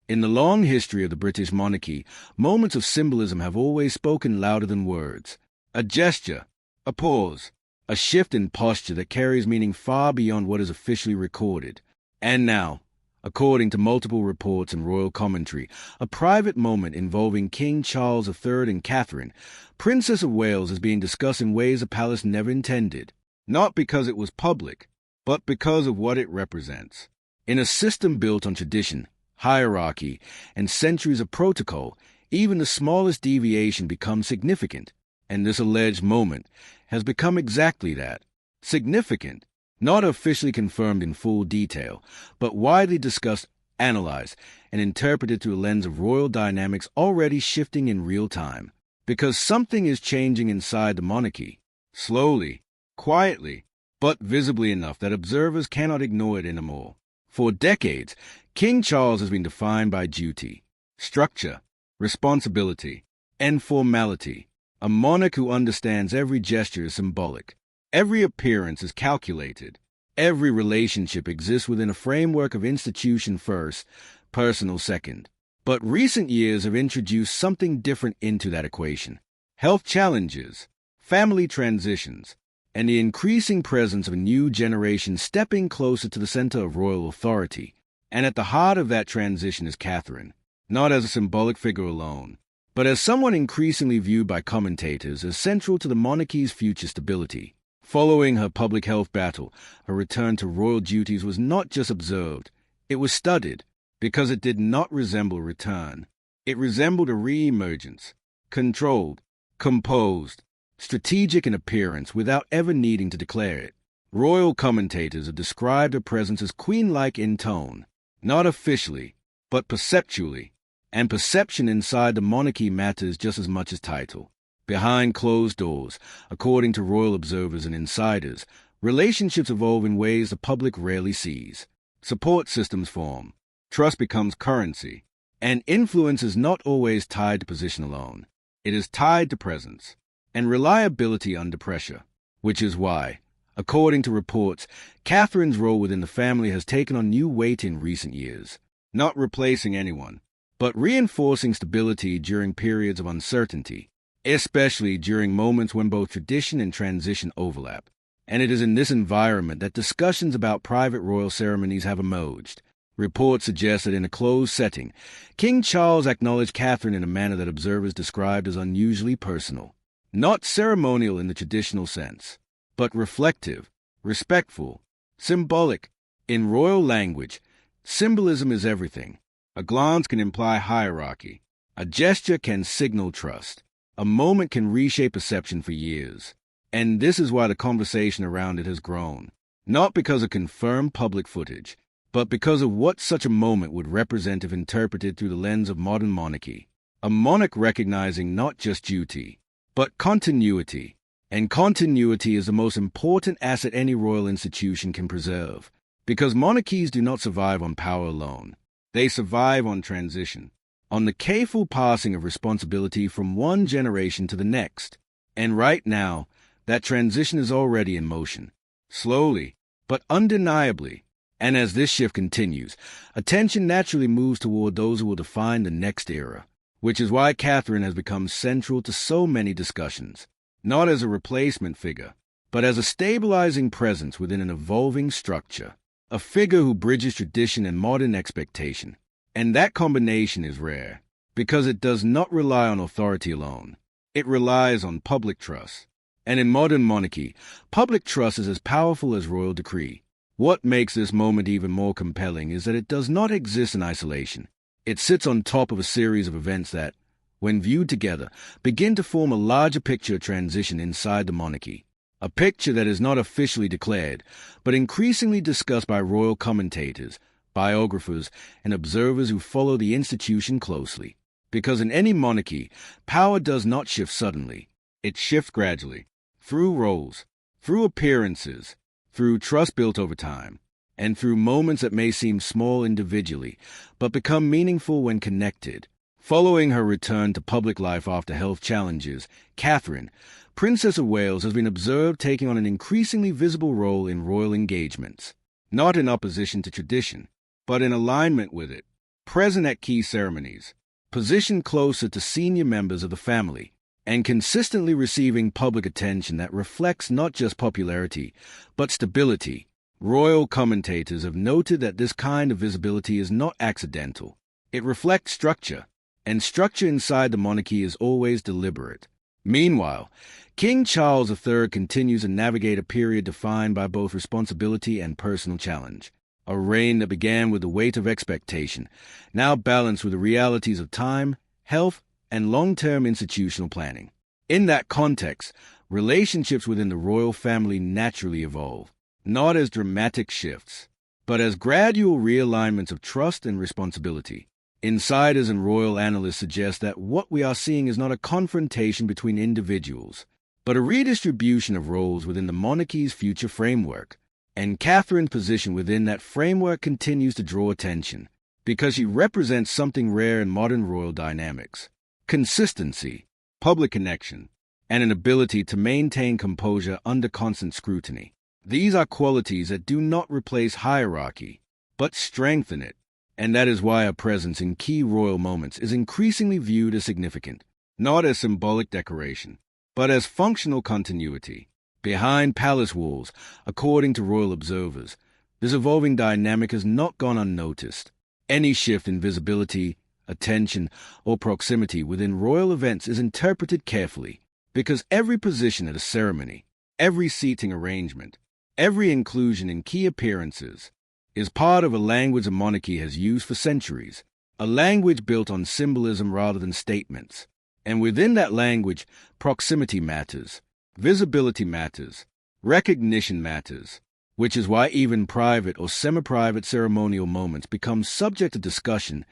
In the long history of the British monarchy, moments of symbolism have always spoken louder than words. A gesture, a pause, a shift in posture that carries meaning far beyond what is officially recorded. And now, according to multiple reports and royal commentary, a private moment involving King Charles III and Catherine, Princess of Wales, is being discussed in ways the palace never intended. Not because it was public, but because of what it represents. In a system built on tradition, hierarchy, and centuries of protocol, even the smallest deviation becomes significant, and this alleged moment has become exactly that. Significant, not officially confirmed in full detail, but widely discussed, analyzed, and interpreted through a lens of royal dynamics already shifting in real time. Because something is changing inside the monarchy, slowly, quietly, but visibly enough that observers cannot ignore it anymore. For decades, King Charles has been defined by duty, structure, responsibility, and formality. A monarch who understands every gesture is symbolic. Every appearance is calculated. Every relationship exists within a framework of institution first, personal second. But recent years have introduced something different into that equation. Health challenges, family transitions, and the increasing presence of a new generation stepping closer to the center of royal authority. And at the heart of that transition is Catherine, not as a symbolic figure alone, but as someone increasingly viewed by commentators as central to the monarchy's future stability. Following her public health battle, her return to royal duties was not just observed, it was studied, because it did not resemble a return. It resembled a re-emergence, controlled, composed, strategic in appearance without ever needing to declare it. Royal commentators have described her presence as queen-like in tone, not officially, but perceptually, and perception inside the monarchy matters just as much as title. Behind closed doors, according to royal observers and insiders, relationships evolve in ways the public rarely sees. Support systems form, trust becomes currency, and influence is not always tied to position alone. It is tied to presence and reliability under pressure, which is why, according to reports, Catherine's role within the family has taken on new weight in recent years, not replacing anyone, but reinforcing stability during periods of uncertainty, especially during moments when both tradition and transition overlap. And it is in this environment that discussions about private royal ceremonies have emerged. Reports suggest that in a closed setting, King Charles acknowledged Catherine in a manner that observers described as unusually personal. Not ceremonial in the traditional sense, but reflective, respectful, symbolic. In royal language, symbolism is everything. A glance can imply hierarchy. A gesture can signal trust. A moment can reshape perception for years. And this is why the conversation around it has grown. Not because of confirmed public footage, but because of what such a moment would represent if interpreted through the lens of modern monarchy. A monarch recognizing not just duty, but continuity. And continuity is the most important asset any royal institution can preserve. Because monarchies do not survive on power alone. They survive on transition, on the careful passing of responsibility from one generation to the next. And right now, that transition is already in motion. Slowly, but undeniably. And as this shift continues, attention naturally moves toward those who will define the next era, which is why Catherine has become central to so many discussions, not as a replacement figure, but as a stabilizing presence within an evolving structure, a figure who bridges tradition and modern expectation. And that combination is rare, because it does not rely on authority alone. It relies on public trust. And in modern monarchy, public trust is as powerful as royal decree. What makes this moment even more compelling is that it does not exist in isolation. It sits on top of a series of events that, when viewed together, begin to form a larger picture of transition inside the monarchy. A picture that is not officially declared, but increasingly discussed by royal commentators, biographers, and observers who follow the institution closely. Because in any monarchy, power does not shift suddenly. It shifts gradually, through roles, through appearances, through trust built over time, and through moments that may seem small individually, but become meaningful when connected. Following her return to public life after health challenges, Catherine, Princess of Wales, has been observed taking on an increasingly visible role in royal engagements, not in opposition to tradition, but in alignment with it. present at key ceremonies, positioned closer to senior members of the family, and consistently receiving public attention that reflects not just popularity, but stability. Royal commentators have noted that this kind of visibility is not accidental. It reflects structure, and structure inside the monarchy is always deliberate. Meanwhile, King Charles III continues to navigate a period defined by both responsibility and personal challenge. A reign that began with the weight of expectation, now balanced with the realities of time, health, and long-term institutional planning. In that context, relationships within the royal family naturally evolve, not as dramatic shifts, but as gradual realignments of trust and responsibility. Insiders and royal analysts suggest that what we are seeing is not a confrontation between individuals, but a redistribution of roles within the monarchy's future framework. And Catherine's position within that framework continues to draw attention, because she represents something rare in modern royal dynamics: consistency, public connection, and an ability to maintain composure under constant scrutiny. These are qualities that do not replace hierarchy, but strengthen it, and that is why her presence in key royal moments is increasingly viewed as significant, not as symbolic decoration, but as functional continuity. Behind palace walls, according to royal observers, this evolving dynamic has not gone unnoticed. Any shift in visibility, attention, or proximity within royal events is interpreted carefully, because every position at a ceremony, every seating arrangement, every inclusion in key appearances is part of a language the monarchy has used for centuries, a language built on symbolism rather than statements. And within that language, proximity matters, visibility matters, recognition matters, which is why even private or semi-private ceremonial moments become subject to discussion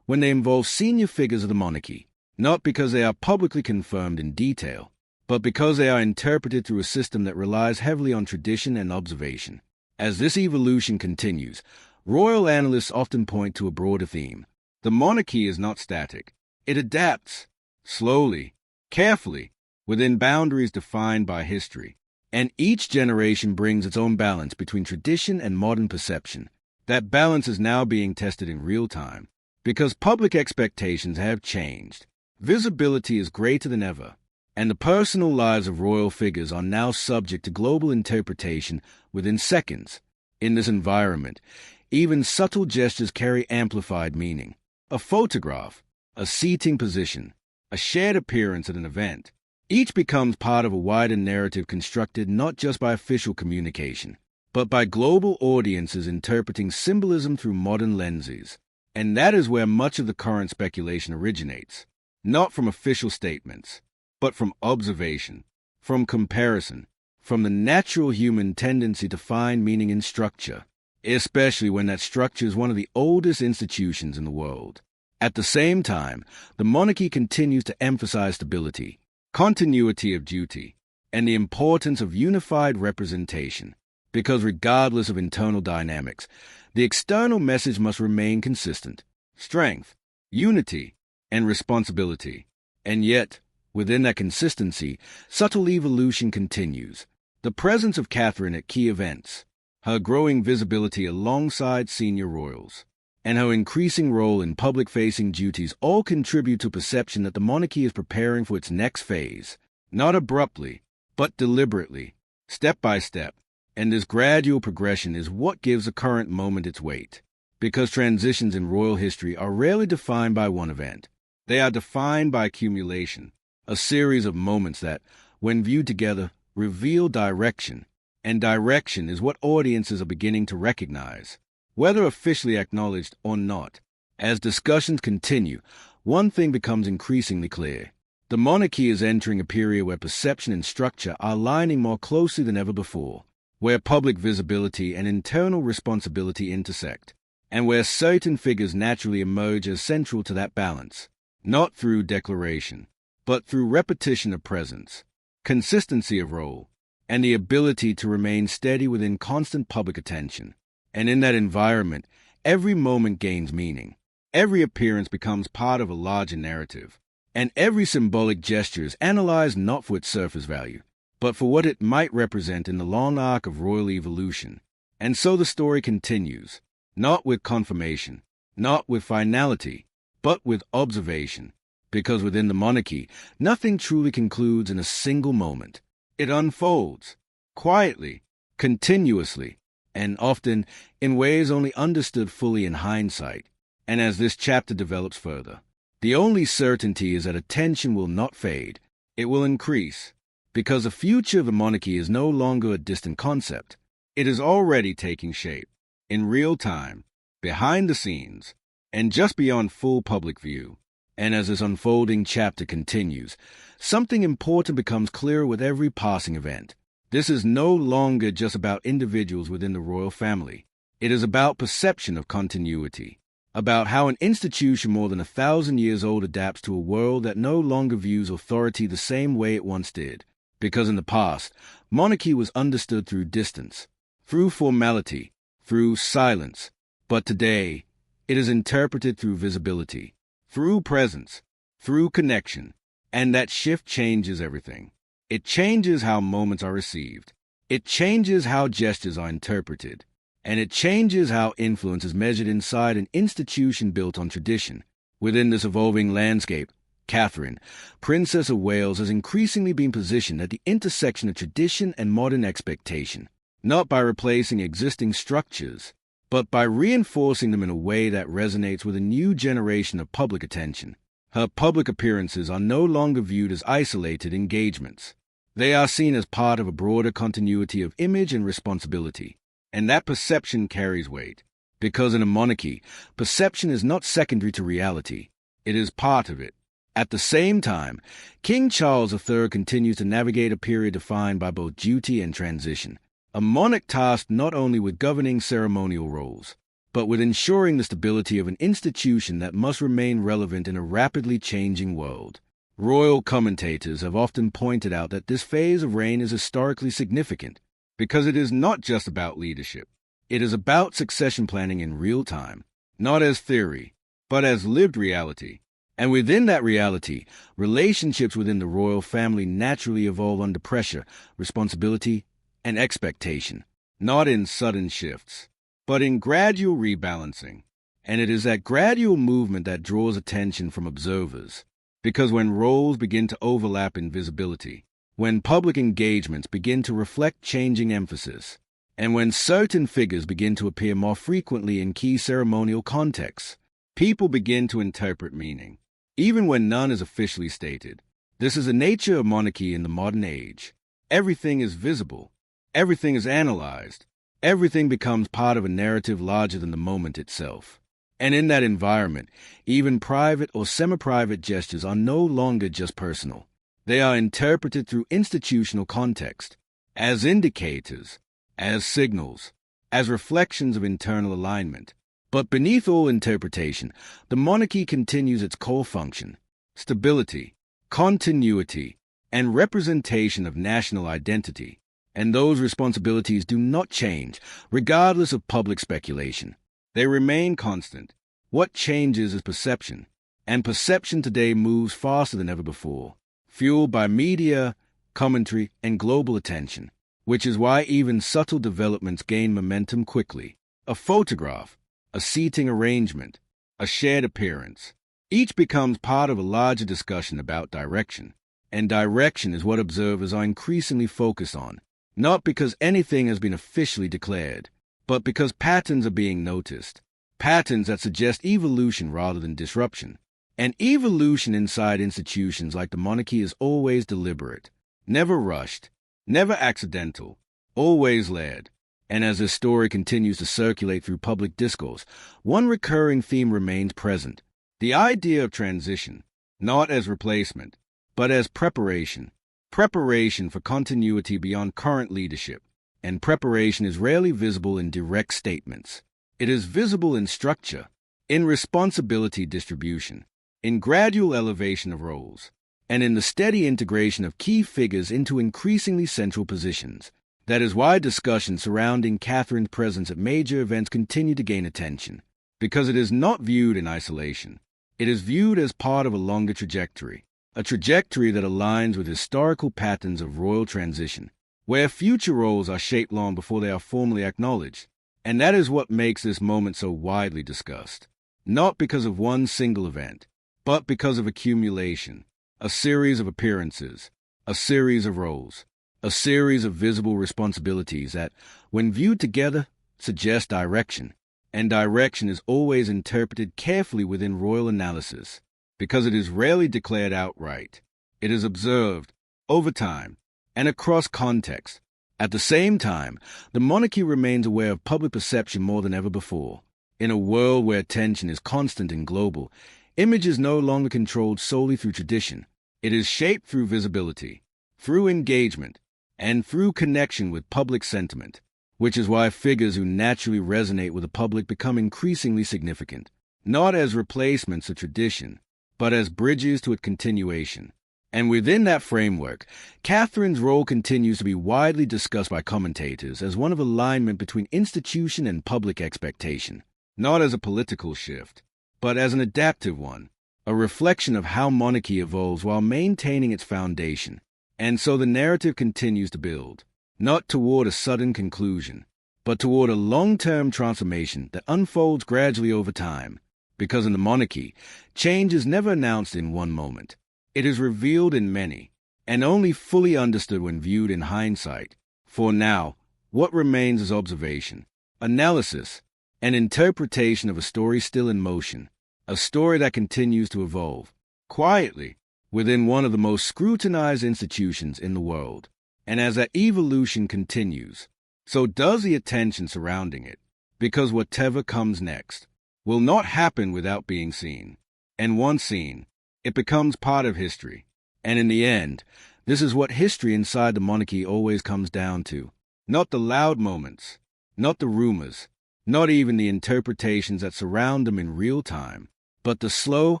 when they involve senior figures of the monarchy, not because they are publicly confirmed in detail, but because they are interpreted through a system that relies heavily on tradition and observation. As this evolution continues, royal analysts often point to a broader theme. The monarchy is not static. It adapts, slowly, carefully, within boundaries defined by history. And each generation brings its own balance between tradition and modern perception. That balance is now being tested in real time, because public expectations have changed. Visibility is greater than ever, and the personal lives of royal figures are now subject to global interpretation within seconds. In this environment, even subtle gestures carry amplified meaning. A photograph, a seating position, a shared appearance at an event, each becomes part of a wider narrative constructed not just by official communication, but by global audiences interpreting symbolism through modern lenses. And that is where much of the current speculation originates, not from official statements, but from observation, from comparison, from the natural human tendency to find meaning in structure, especially when that structure is one of the oldest institutions in the world. At the same time, the monarchy continues to emphasize stability, continuity of duty, and the importance of unified representation, because regardless of internal dynamics, the external message must remain consistent: strength, unity, and responsibility. And yet, within that consistency, subtle evolution continues. The presence of Catherine at key events, her growing visibility alongside senior royals, and her increasing role in public-facing duties all contribute to perception that the monarchy is preparing for its next phase, not abruptly, but deliberately, step by step. And this gradual progression is what gives the current moment its weight, because transitions in royal history are rarely defined by one event. They are defined by accumulation, a series of moments that, when viewed together, reveal direction, and direction is what audiences are beginning to recognize, whether officially acknowledged or not. As discussions continue, one thing becomes increasingly clear. The monarchy is entering a period where perception and structure are aligning more closely than ever before, where public visibility and internal responsibility intersect, and where certain figures naturally emerge as central to that balance, not through declaration, but through repetition of presence, consistency of role, and the ability to remain steady within constant public attention. And in that environment, every moment gains meaning. Every appearance becomes part of a larger narrative, and every symbolic gesture is analyzed not for its surface value, but for what it might represent in the long arc of royal evolution. And so the story continues, not with confirmation, not with finality, but with observation. Because within the monarchy, nothing truly concludes in a single moment. It unfolds, quietly, continuously, and often in ways only understood fully in hindsight. And as this chapter develops further, the only certainty is that attention will not fade, it will increase, because the future of the monarchy is no longer a distant concept. It is already taking shape, in real time, behind the scenes, and just beyond full public view. And as this unfolding chapter continues, something important becomes clearer with every passing event. This is no longer just about individuals within the royal family. It is about perception of continuity, about how an institution more than 1,000 years old adapts to a world that no longer views authority the same way it once did. Because in the past, monarchy was understood through distance, through formality, through silence. But today, it is interpreted through visibility, through presence, through connection. And that shift changes everything. It changes how moments are received. It changes how gestures are interpreted. And it changes how influence is measured inside an institution built on tradition. Within this evolving landscape, Catherine, Princess of Wales, has increasingly been positioned at the intersection of tradition and modern expectation, not by replacing existing structures, but by reinforcing them in a way that resonates with a new generation of public attention. Her public appearances are no longer viewed as isolated engagements. They are seen as part of a broader continuity of image and responsibility. And that perception carries weight, because in a monarchy, perception is not secondary to reality. It is part of it. At the same time, King Charles III continues to navigate a period defined by both duty and transition, a monarch tasked not only with governing ceremonial roles, but with ensuring the stability of an institution that must remain relevant in a rapidly changing world. Royal commentators have often pointed out that this phase of reign is historically significant, because it is not just about leadership. It is about succession planning in real time, not as theory, but as lived reality. And within that reality, relationships within the royal family naturally evolve under pressure, responsibility, and expectation, not in sudden shifts, but in gradual rebalancing. And it is that gradual movement that draws attention from observers, because when roles begin to overlap in visibility, when public engagements begin to reflect changing emphasis, and when certain figures begin to appear more frequently in key ceremonial contexts, people begin to interpret meaning, even when none is officially stated. This is the nature of monarchy in the modern age. Everything is visible. Everything is analyzed. Everything becomes part of a narrative larger than the moment itself. And in that environment, even private or semi-private gestures are no longer just personal. They are interpreted through institutional context, as indicators, as signals, as reflections of internal alignment. But beneath all interpretation, the monarchy continues its core function: stability, continuity, and representation of national identity. And those responsibilities do not change, regardless of public speculation. They remain constant. What changes is perception, and perception today moves faster than ever before, fueled by media, commentary, and global attention, which is why even subtle developments gain momentum quickly. A photograph, a seating arrangement, a shared appearance, each becomes part of a larger discussion about direction, and direction is what observers are increasingly focused on, not because anything has been officially declared, but because patterns are being noticed, patterns that suggest evolution rather than disruption. And evolution inside institutions like the monarchy is always deliberate, never rushed, never accidental, always layered. And as this story continues to circulate through public discourse, one recurring theme remains present: the idea of transition, not as replacement, but as preparation. Preparation for continuity beyond current leadership. And preparation is rarely visible in direct statements. It is visible in structure, in responsibility distribution, in gradual elevation of roles, and in the steady integration of key figures into increasingly central positions. That is why discussions surrounding Catherine's presence at major events continue to gain attention, because it is not viewed in isolation. It is viewed as part of a longer trajectory, a trajectory that aligns with historical patterns of royal transition, where future roles are shaped long before they are formally acknowledged. And that is what makes this moment so widely discussed. not because of one single event, but because of accumulation, a series of appearances, a series of roles, a series of visible responsibilities that, when viewed together, suggest direction, and direction is always interpreted carefully within royal analysis, because it is rarely declared outright. It is observed, over time, and across context. At the same time, the monarchy remains aware of public perception more than ever before. In a world where attention is constant and global, image is no longer controlled solely through tradition. It is shaped through visibility, through engagement, and through connection with public sentiment, which is why figures who naturally resonate with the public become increasingly significant, not as replacements of tradition, but as bridges to its continuation. And within that framework, Catherine's role continues to be widely discussed by commentators as one of alignment between institution and public expectation, not as a political shift, but as an adaptive one, a reflection of how monarchy evolves while maintaining its foundation. And so the narrative continues to build, not toward a sudden conclusion, but toward a long-term transformation that unfolds gradually over time, because in the monarchy, change is never announced in one moment. It is revealed in many, and only fully understood when viewed in hindsight. For now, what remains is observation, analysis, and interpretation of a story still in motion, a story that continues to evolve, quietly, within one of the most scrutinized institutions in the world. And as that evolution continues, so does the attention surrounding it, because whatever comes next will not happen without being seen. And once seen, it becomes part of history. And in the end, this is what history inside the monarchy always comes down to. Not the loud moments, not the rumors, not even the interpretations that surround them in real time, but the slow,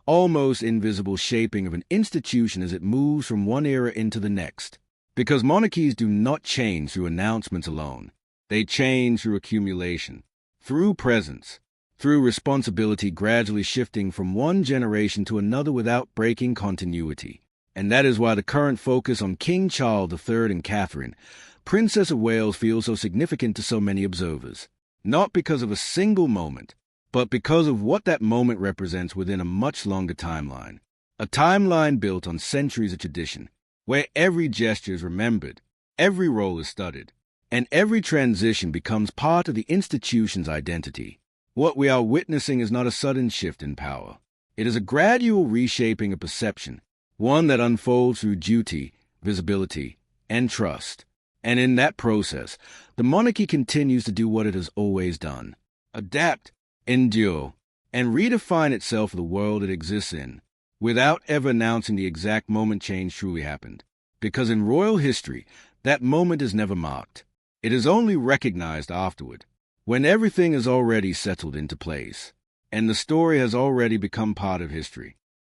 almost invisible shaping of an institution as it moves from one era into the next. Because monarchies do not change through announcements alone. They change through accumulation, through presence, through responsibility gradually shifting from one generation to another without breaking continuity. And that is why the current focus on King Charles III and Catherine, Princess of Wales, feels so significant to so many observers. Not because of a single moment, but because of what that moment represents within a much longer timeline. A timeline built on centuries of tradition, where every gesture is remembered, every role is studied, and every transition becomes part of the institution's identity. What we are witnessing is not a sudden shift in power. It is a gradual reshaping of perception, one that unfolds through duty, visibility, and trust. And in that process, the monarchy continues to do what it has always done: adapt, endure, and redefine itself for the world it exists in, without ever announcing the exact moment change truly happened. Because in royal history, that moment is never marked. It is only recognized afterward, when everything is already settled into place, and the story has already become part of history.